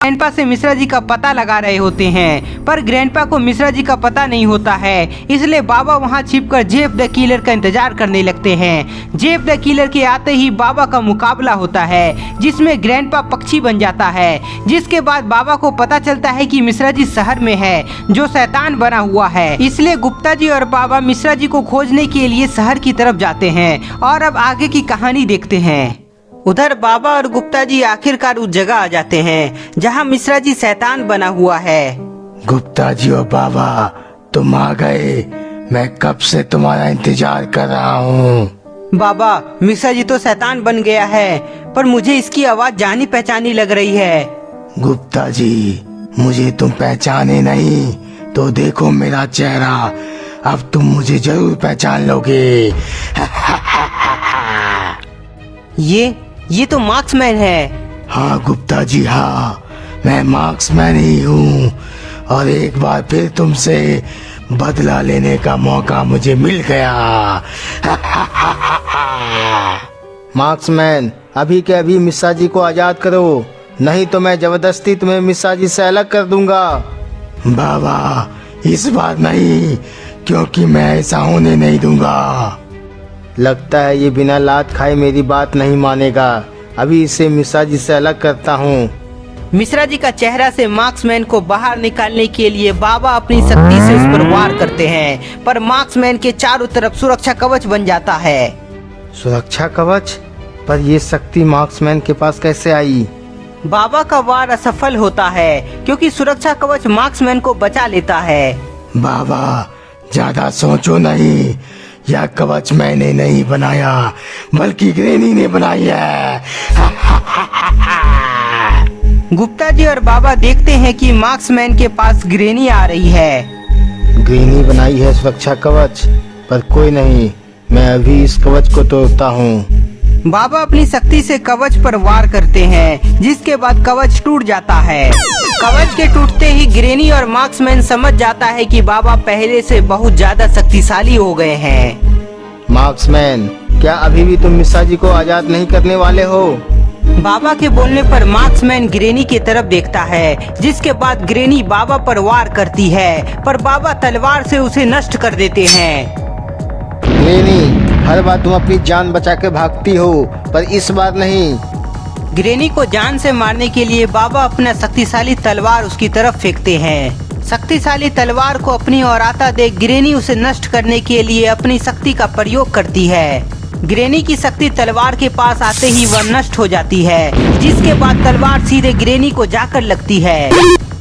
Grandpa से मिश्रा जी का पता लगा रहे होते हैं, पर ग्रैंडपा को मिश्रा जी का पता नहीं होता है। इसलिए बाबा वहां छिपकर जेफ द किलर का इंतजार करने लगते हैं। जेफ द किलर के आते ही बाबा का मुकाबला होता है, जिसमें ग्रैंडपा पक्षी बन जाता है। जिसके बाद बाबा को पता चलता है कि मिश्रा जी शहर में है, जो शैतान बना हुआ है। इसलिए गुप्ता जी और बाबा मिश्रा जी को खोजने के लिए शहर की तरफ जाते हैं और अब आगे की कहानी देखते हैं। उधर बाबा और गुप्ता जी आखिरकार उस जगह आ जाते हैं जहां मिश्रा जी शैतान बना हुआ है। गुप्ता जी और बाबा, तुम आ गए। मैं कब से तुम्हारा इंतजार कर रहा हूँ। बाबा, मिश्रा जी तो शैतान बन गया है, पर मुझे इसकी आवाज जानी पहचानी लग रही है। गुप्ता जी, मुझे तुम पहचाने नहीं तो देखो मेरा चेहरा, अब तुम मुझे जरूर पहचान लोगे। ये तो मार्क्समैन है। हाँ गुप्ता जी, हाँ, मैं मार्क्समैन ही हूँ और एक बार फिर तुमसे बदला लेने का मौका मुझे मिल गया। मार्क्समैन, अभी के अभी मिश्रा जी को आजाद करो, नहीं तो मैं जबरदस्ती तुम्हें मिश्रा जी से अलग कर दूंगा। बाबा, इस बार नहीं, क्योंकि मैं ऐसा होने नहीं दूंगा। लगता है ये बिना लात खाए मेरी बात नहीं मानेगा। अभी इसे मिश्रा जी से अलग करता हूँ। मिश्रा जी का चेहरा से मार्क्समैन को बाहर निकालने के लिए बाबा अपनी शक्ति से उस पर वार करते हैं, पर मार्क्समैन के चारों तरफ सुरक्षा कवच बन जाता है। सुरक्षा कवच? पर ये शक्ति मार्क्समैन के पास कैसे आई? बाबा का वार असफल होता है क्योंकि सुरक्षा कवच मार्क्समैन को बचा लेता है। बाबा, ज्यादा सोचो नहीं, यह कवच मैंने नहीं बनाया बल्कि ग्रेनी ने बनाई है। गुप्ता जी और बाबा देखते हैं कि मार्क्समैन के पास ग्रेनी आ रही है। ग्रेनी बनाई है सुरक्षा कवच, पर कोई नहीं, मैं अभी इस कवच को तोड़ता हूँ। बाबा अपनी शक्ति से कवच पर वार करते हैं, जिसके बाद कवच टूट जाता है। कवच के टूटते ही ग्रेनी और मार्क्समैन समझ जाता है कि बाबा पहले से बहुत ज्यादा शक्तिशाली हो गए हैं। मार्क्समैन, क्या अभी भी तुम मिश्रा जी को आजाद नहीं करने वाले हो? बाबा के बोलने पर मार्क्समैन ग्रेनी की तरफ देखता है, जिसके बाद ग्रेनी बाबा पर वार करती है, पर बाबा तलवार से उसे नष्ट कर देते हैं। ग्रेनी, हर बार तुम अपनी जान बचा के भागती हो, पर इस बार नहीं। ग्रेनी को जान से मारने के लिए बाबा अपना शक्तिशाली तलवार उसकी तरफ फेंकते हैं। शक्तिशाली तलवार को अपनी ओर आता देख ग्रेनी उसे नष्ट करने के लिए अपनी शक्ति का प्रयोग करती है। ग्रेनी की शक्ति तलवार के पास आते ही वह नष्ट हो जाती है, जिसके बाद तलवार सीधे ग्रेनी को जाकर लगती है।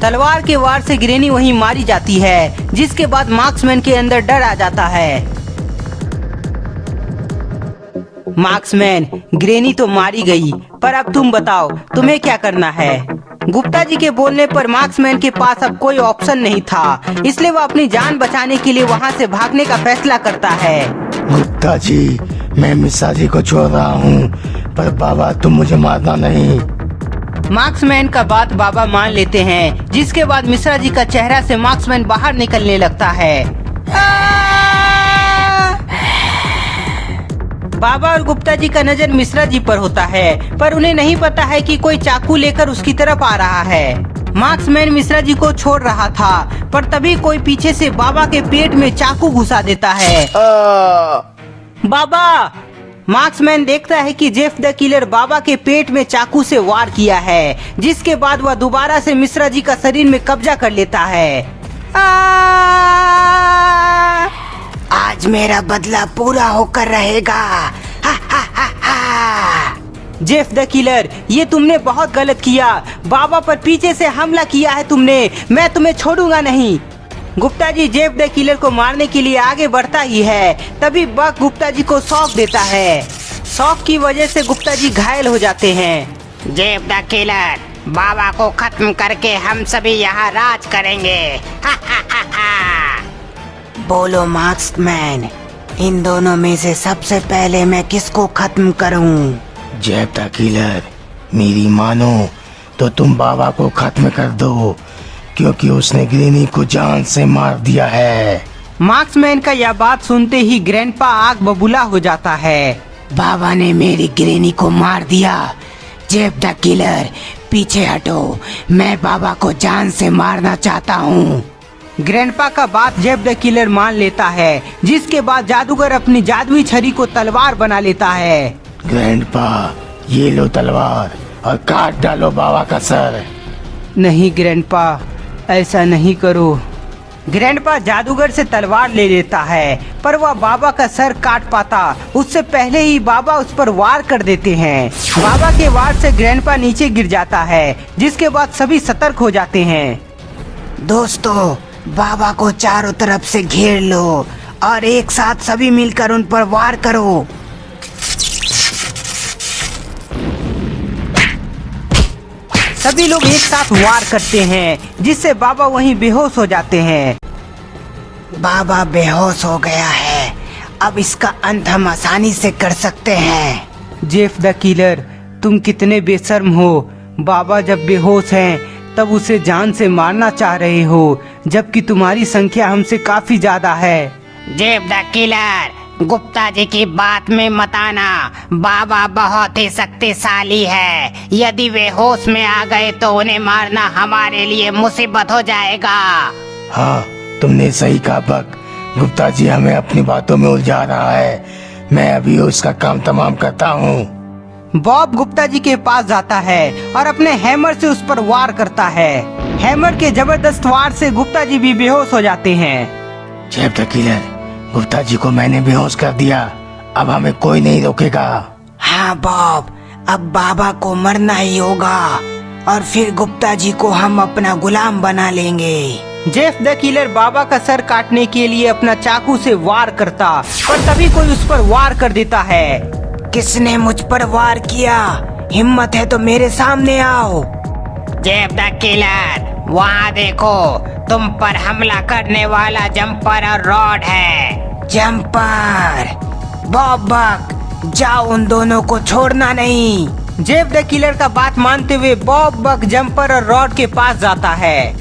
तलवार के वार से ग्रेनी वहीं मारी जाती है, जिसके बाद मार्क्समैन के अंदर डर आ जाता है। मार्क्समैन, ग्रेनी तो मारी गई, पर अब तुम बताओ तुम्हें क्या करना है। गुप्ता जी के बोलने पर मार्क्समैन के पास अब कोई ऑप्शन नहीं था, इसलिए वो अपनी जान बचाने के लिए वहाँ से भागने का फैसला करता है। गुप्ता जी, मैं मिश्रा जी को छोड़ रहा हूँ, पर बाबा तुम मुझे मारना नहीं। मार्क्समैन का बात बाबा मान लेते हैं, जिसके बाद मिश्रा जी का चेहरा से मार्क्समैन बाहर निकलने लगता है। बाबा और गुप्ता जी का नजर मिश्रा जी पर होता है, पर उन्हें नहीं पता है कि कोई चाकू लेकर उसकी तरफ आ रहा है। मार्क्समैन मिश्रा जी को छोड़ रहा था, पर तभी कोई पीछे से बाबा के पेट में चाकू घुसा देता है। बाबा! मार्क्समैन देखता है कि जेफ द किलर बाबा के पेट में चाकू से वार किया है, जिसके बाद वह दोबारा से मिश्रा जी का शरीर में कब्जा कर लेता है। आज मेरा बदला पूरा होकर रहेगा। हा हा हा हा। जेफ द किलर, ये तुमने बहुत गलत किया। बाबा पर पीछे से हमला किया है तुमने, मैं तुम्हें छोड़ूंगा नहीं। Gupta ji Jeff the killer को मारने के लिए आगे बढ़ता ही है, तभी बक गुप्ता जी को शॉक देता है। शॉक की वजह से गुप्ता जी घायल हो जाते हैं। जेफ द किलर, बाबा को खत्म करके हम सभी यहाँ राज करेंगे। हा हा हा हा। बोलो मार्क्समैन, इन दोनों में से सबसे पहले मैं किसको खत्म करूं? जेफ द किलर, मेरी मानो तो तुम बाबा को खत्म कर दो, क्योंकि उसने ग्रेनी को जान से मार दिया है। मार्क्समैन का यह बात सुनते ही ग्रैंडपा आग बबूला हो जाता है। बाबा ने मेरी ग्रेनी को मार दिया। जेफ द किलर, पीछे हटो, मैं बाबा को जान से मारना चाहता हूँ। ग्रैंडपा का बात जेफ द किलर मान लेता है, जिसके बाद जादूगर अपनी जादुई छड़ी को तलवार बना लेता है। ग्रैंडपा, ये लो तलवार और काट डालो बाबा का सर। नहीं ग्रैंडपा, ऐसा नहीं करो। ग्रैंडपा जादूगर से तलवार ले लेता है, पर वह बाबा का सर काट पाता उससे पहले ही बाबा उस पर वार कर देते हैं। बाबा के वार से ग्रैंडपा नीचे गिर जाता है, जिसके बाद सभी सतर्क हो जाते हैं। दोस्तों, बाबा को चारों तरफ से घेर लो और एक साथ सभी मिलकर उन पर वार करो। सभी लोग एक साथ वार करते हैं, जिससे बाबा वहीं बेहोश हो जाते हैं। बाबा बेहोश हो गया है, अब इसका अंत हम आसानी से कर सकते हैं। जेफ द किलर, तुम कितने बेशर्म हो। बाबा जब बेहोश हैं तब उसे जान से मारना चाह रहे हो, जबकि तुम्हारी संख्या हमसे काफी ज्यादा है। Jeff the killer, Gupta ji की बात में मत आना। बाबा बहुत ही शक्तिशाली है, यदि वे होश में आ गए तो उन्हें मारना हमारे लिए मुसीबत हो जाएगा। हाँ, तुमने सही कहा बक। गुप्ता जी हमें अपनी बातों में उलझा रहा है। मैं अभी उसका काम तमाम करता हूँ। बॉब गुप्ता जी के पास जाता है और अपने हैमर से उस पर वार करता है। हैमर के जबरदस्त वार से गुप्ता जी भी बेहोश हो जाते हैं। Jeff the killer, Gupta ji को मैंने बेहोश कर दिया, अब हमें कोई नहीं रोकेगा। हाँ बॉब, अब बाबा को मरना ही होगा और फिर गुप्ता जी को हम अपना गुलाम बना लेंगे। जेफ द किलर बाबा का सर काटने के लिए अपना चाकू से वार करता, पर तभी कोई उस पर वार कर देता है। किसने मुझ पर वार किया? हिम्मत है तो मेरे सामने आओ। जेफ द किलर, वहाँ देखो, तुम पर हमला करने वाला जंपर और रॉड है। जंपर, बॉब बक, जाओ, उन दोनों को छोड़ना नहीं। जेफ द किलर का बात मानते हुए बॉब बक जंपर और रॉड के पास जाता है।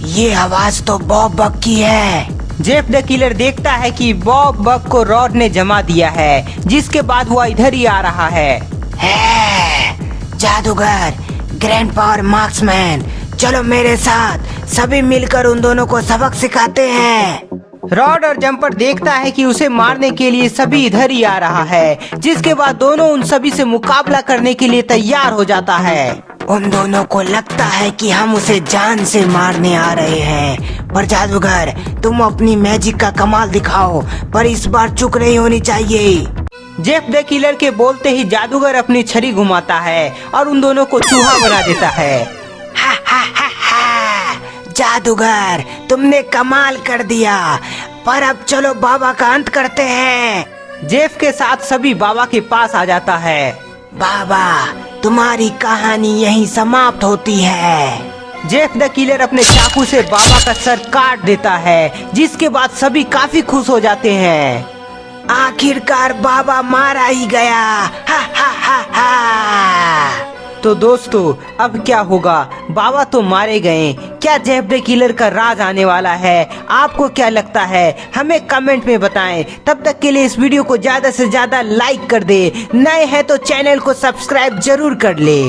ये आवाज तो बॉब बक की है। जेफ द किलर देखता है कि बॉब बक को रॉड ने जमा दिया है, जिसके बाद वह इधर ही आ रहा है। जादूगर, ग्रैंडपा और मार्क्समैन, चलो मेरे साथ, सभी मिलकर उन दोनों को सबक सिखाते हैं। रॉड और जंपर देखता है कि उसे मारने के लिए सभी इधर ही आ रहा है, जिसके बाद दोनों उन सभी से मुकाबला करने के लिए तैयार हो जाता है। उन दोनों को लगता है कि हम उसे जान से मारने आ रहे हैं, पर जादूगर, तुम अपनी मैजिक का कमाल दिखाओ, पर इस बार चूक नहीं होनी चाहिए। जेफ द किलर के बोलते ही जादूगर अपनी छड़ी घुमाता है और उन दोनों को चूहा बना देता है। हा हा हा हा, जादूगर, तुमने कमाल कर दिया, पर अब चलो बाबा का अंत करते हैं। जेफ के साथ सभी बाबा के पास आ जाता है। बाबा, तुम्हारी कहानी यहीं समाप्त होती है। जेफ द किलर अपने चाकू से बाबा का सर काट देता है, जिसके बाद सभी काफी खुश हो जाते हैं। आखिरकार बाबा मारा ही गया। हा हा हा हा। तो दोस्तों, अब क्या होगा? बाबा तो मारे गए, क्या जेफ द किलर का राज आने वाला है? आपको क्या लगता है? हमें कमेंट में बताएं। तब तक के लिए इस वीडियो को ज्यादा से ज्यादा लाइक कर दे, नए हैं तो चैनल को सब्सक्राइब जरूर कर ले।